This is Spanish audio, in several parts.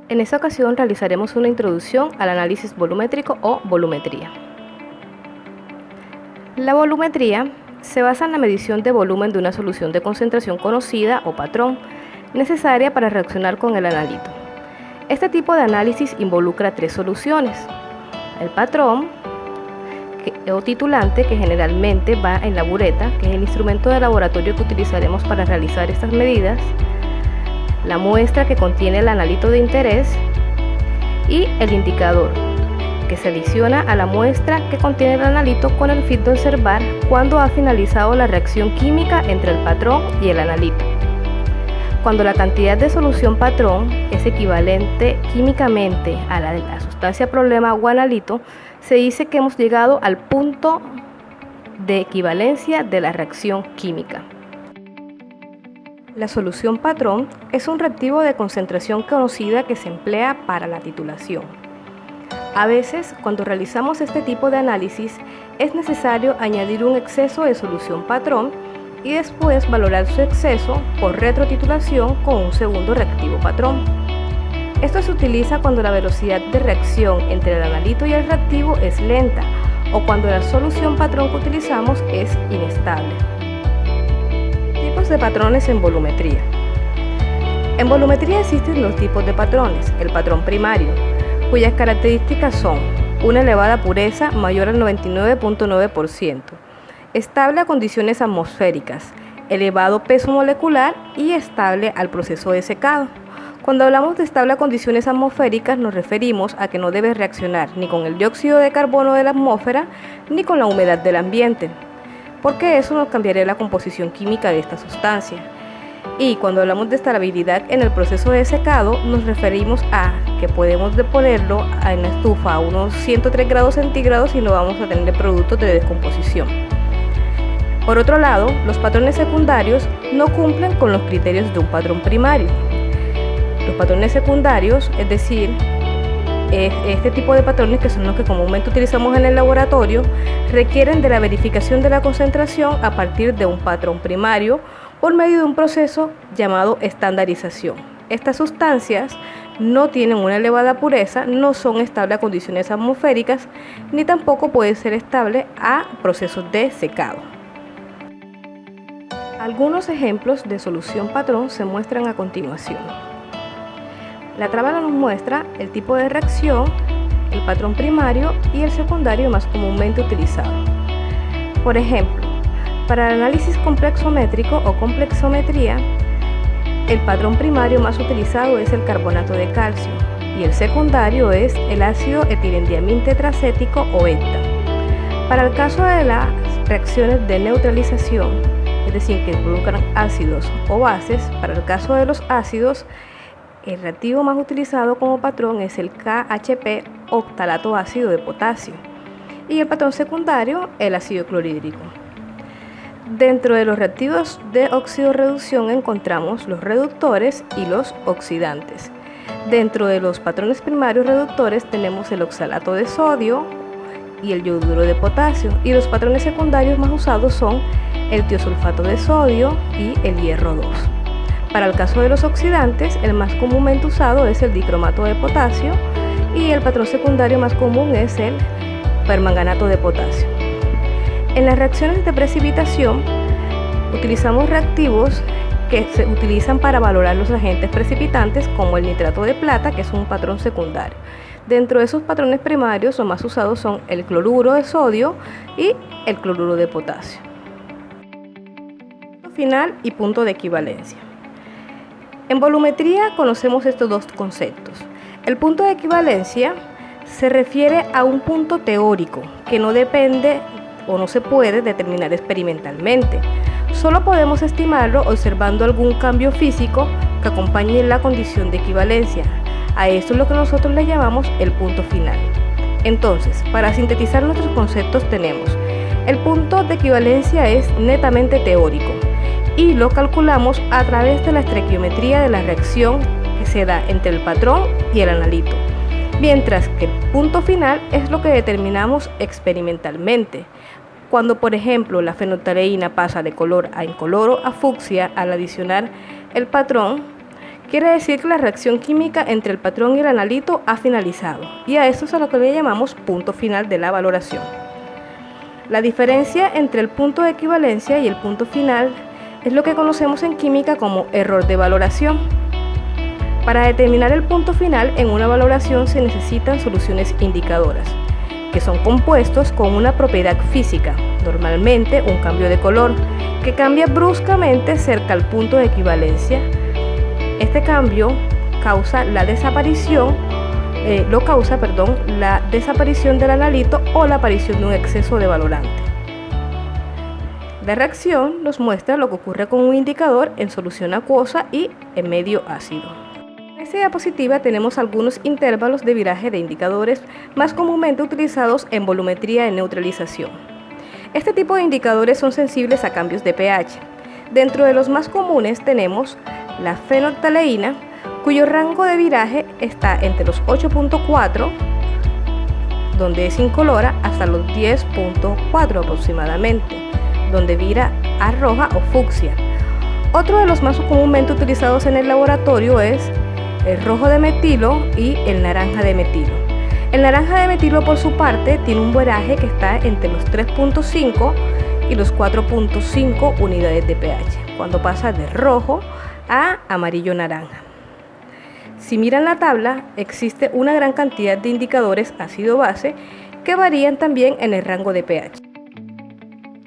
En esta ocasión realizaremos una introducción al análisis volumétrico o volumetría. La volumetría se basa en la medición de volumen de una solución de concentración conocida o patrón, necesaria para reaccionar con el analito. Este tipo de análisis involucra tres soluciones: el patrón o titulante, que generalmente va en la bureta, que es el instrumento de laboratorio que utilizaremos para realizar estas medidas, la muestra, que contiene el analito de interés, y el indicador, que se adiciona a la muestra que contiene el analito con el fin de observar cuándo ha finalizado la reacción química entre el patrón y el analito. Cuando la cantidad de solución patrón es equivalente químicamente a la de la sustancia problema o analito, se dice que hemos llegado al punto de equivalencia de la reacción química. La solución patrón es un reactivo de concentración conocida que se emplea para la titulación. A veces, cuando realizamos este tipo de análisis, es necesario añadir un exceso de solución patrón y después valorar su exceso por retrotitulación con un segundo reactivo patrón. Esto se utiliza cuando la velocidad de reacción entre el analito y el reactivo es lenta o cuando la solución patrón que utilizamos es inestable. Tipos de patrones en volumetría. En volumetría existen dos tipos de patrones: el patrón primario, cuyas características son una elevada pureza mayor al 99.9%, estable a condiciones atmosféricas, elevado peso molecular y estable al proceso de secado. Cuando hablamos de estable a condiciones atmosféricas, nos referimos a que no debe reaccionar ni con el dióxido de carbono de la atmósfera ni con la humedad del ambiente, porque eso nos cambiaría la composición química de esta sustancia. Y cuando hablamos de estabilidad en el proceso de secado, nos referimos a que podemos ponerlo en la estufa a unos 103 grados centígrados y no vamos a tener productos de descomposición. Por otro lado, los patrones secundarios no cumplen con los criterios de un patrón primario. Los patrones secundarios, es decir, este tipo de patrones, que son los que comúnmente utilizamos en el laboratorio, requieren de la verificación de la concentración a partir de un patrón primario por medio de un proceso llamado estandarización. Estas sustancias no tienen una elevada pureza, no son estables a condiciones atmosféricas, ni tampoco pueden ser estables a procesos de secado. Algunos ejemplos de solución patrón se muestran a continuación. La tabla nos muestra el tipo de reacción, el patrón primario y el secundario más comúnmente utilizado. Por ejemplo, para el análisis complexométrico o complexometría, el patrón primario más utilizado es el carbonato de calcio y el secundario es el ácido etilendiamín tetracético o ETA. Para el caso de las reacciones de neutralización, es decir, que involucran ácidos o bases, para el caso de los ácidos, el reactivo más utilizado como patrón es el KHP, octalato ácido de potasio, y el patrón secundario, el ácido clorhídrico. Dentro de los reactivos de oxidorreducción encontramos los reductores y los oxidantes. Dentro de los patrones primarios reductores tenemos el oxalato de sodio y el yoduro de potasio, y los patrones secundarios más usados son el tiosulfato de sodio y el hierro 2. Para el caso de los oxidantes, el más comúnmente usado es el dicromato de potasio y el patrón secundario más común es el permanganato de potasio. En las reacciones de precipitación, utilizamos reactivos que se utilizan para valorar los agentes precipitantes, como el nitrato de plata, que es un patrón secundario. Dentro de esos patrones primarios, los más usados son el cloruro de sodio y el cloruro de potasio. Final y punto de equivalencia. En volumetría conocemos estos dos conceptos. El punto de equivalencia se refiere a un punto teórico que no depende o no se puede determinar experimentalmente. Solo podemos estimarlo observando algún cambio físico que acompañe la condición de equivalencia. A esto es lo que nosotros le llamamos el punto final. Entonces, para sintetizar nuestros conceptos tenemos: el punto de equivalencia es netamente teórico y lo calculamos a través de la estequiometría de la reacción que se da entre el patrón y el analito, mientras que el punto final es lo que determinamos experimentalmente. Cuando, por ejemplo, la fenolftaleína pasa de color a incoloro a fucsia al adicionar el patrón, Quiere decir que la reacción química entre el patrón y el analito ha finalizado, y a esto es a lo que le llamamos punto final de la valoración. La diferencia entre el punto de equivalencia y el punto final es lo que conocemos en química como error de valoración. Para determinar el punto final en una valoración se necesitan soluciones indicadoras, que son compuestos con una propiedad física, normalmente un cambio de color, que cambia bruscamente cerca al punto de equivalencia. Este cambio causa la desaparición del analito o la aparición de un exceso de valorante. La reacción nos muestra lo que ocurre con un indicador en solución acuosa y en medio ácido. En esta diapositiva tenemos algunos intervalos de viraje de indicadores más comúnmente utilizados en volumetría de neutralización. Este tipo de indicadores son sensibles a cambios de pH. Dentro de los más comunes tenemos la fenolftaleína, cuyo rango de viraje está entre los 8.4, donde es incolora, hasta los 10.4 aproximadamente, donde vira a roja o fucsia. Otro de los más comúnmente utilizados en el laboratorio es el rojo de metilo y el naranja de metilo. El naranja de metilo, por su parte, tiene un viraje que está entre los 3.5 y los 4.5 unidades de pH, cuando pasa de rojo a amarillo naranja. Si miran la tabla, existe una gran cantidad de indicadores ácido-base que varían también en el rango de pH.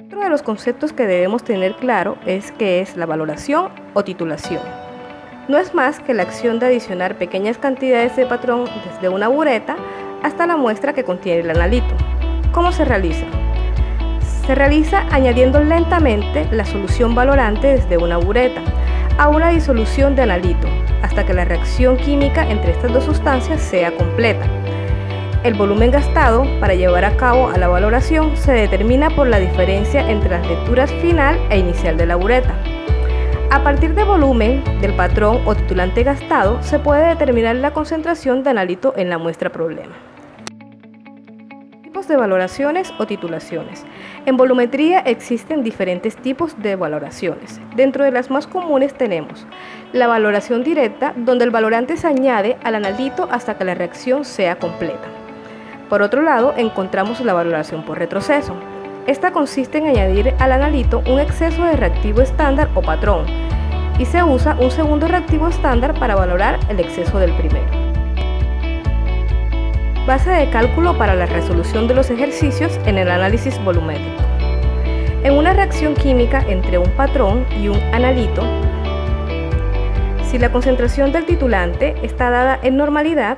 Otro de los conceptos que debemos tener claro es qué es la valoración o titulación. No es más que la acción de adicionar pequeñas cantidades de patrón desde una bureta hasta la muestra que contiene el analito. ¿Cómo se realiza? Se realiza añadiendo lentamente la solución valorante desde una bureta a una disolución de analito, hasta que la reacción química entre estas dos sustancias sea completa. El volumen gastado para llevar a cabo a la valoración se determina por la diferencia entre las lecturas final e inicial de la bureta. A partir del volumen del patrón o titulante gastado, se puede determinar la concentración de analito en la muestra problema. Tipos de valoraciones o titulaciones. En volumetría existen diferentes tipos de valoraciones. Dentro de las más comunes tenemos la valoración directa, donde el valorante se añade al analito hasta que la reacción sea completa. Por otro lado, encontramos la valoración por retroceso. Esta consiste en añadir al analito un exceso de reactivo estándar o patrón, y se usa un segundo reactivo estándar para valorar el exceso del primero. Base de cálculo para la resolución de los ejercicios en el análisis volumétrico. En una reacción química entre un patrón y un analito, si la concentración del titulante está dada en normalidad,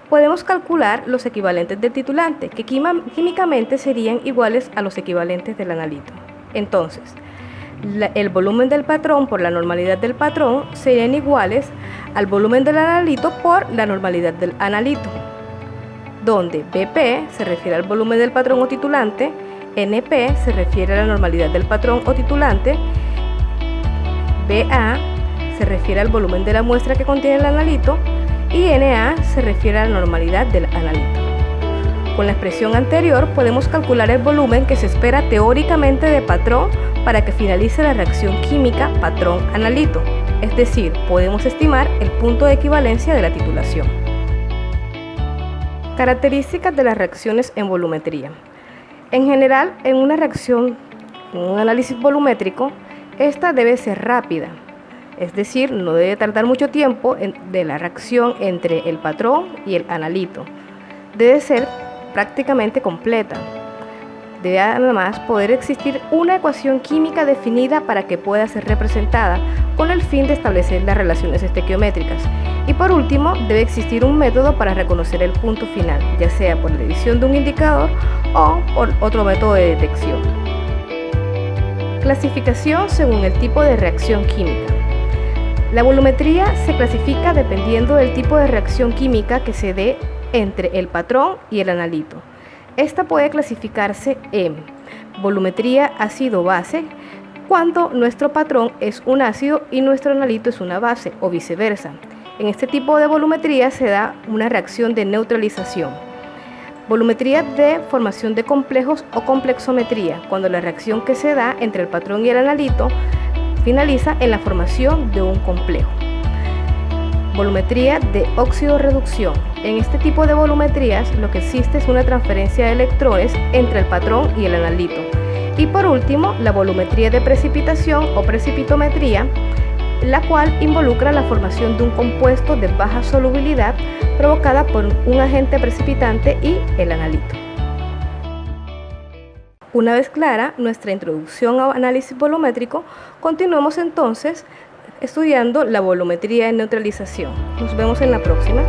podemos calcular los equivalentes del titulante, que químicamente serían iguales a los equivalentes del analito. Entonces, el volumen del patrón por la normalidad del patrón serían iguales al volumen del analito por la normalidad del analito, donde BP se refiere al volumen del patrón o titulante, NP se refiere a la normalidad del patrón o titulante, BA se refiere al volumen de la muestra que contiene el analito, y NA se refiere a la normalidad del analito. Con la expresión anterior podemos calcular el volumen que se espera teóricamente de patrón para que finalice la reacción química patrón-analito, es decir, podemos estimar el punto de equivalencia de la titulación. Características de las reacciones en volumetría. En general, en una reacción, en un análisis volumétrico, esta debe ser rápida, es decir, no debe tardar mucho tiempo de la reacción entre el patrón y el analito. Debe ser prácticamente completa. Debe además poder existir una ecuación química definida para que pueda ser representada con el fin de establecer las relaciones estequiométricas. Y por último, debe existir un método para reconocer el punto final, ya sea por la edición de un indicador o por otro método de detección. Clasificación según el tipo de reacción química. La volumetría se clasifica dependiendo del tipo de reacción química que se dé entre el patrón y el analito. Esta puede clasificarse en volumetría ácido-base, cuando nuestro patrón es un ácido y nuestro analito es una base, o viceversa. En este tipo de volumetría se da una reacción de neutralización. Volumetría de formación de complejos o complexometría, cuando la reacción que se da entre el patrón y el analito finaliza en la formación de un complejo. Volumetría de óxido-reducción. En este tipo de volumetrías lo que existe es una transferencia de electrones entre el patrón y el analito. Y por último, la volumetría de precipitación o precipitometría, la cual involucra la formación de un compuesto de baja solubilidad provocada por un agente precipitante y el analito. Una vez clara nuestra introducción al análisis volumétrico, continuemos entonces estudiando la volumetría de neutralización. Nos vemos en la próxima.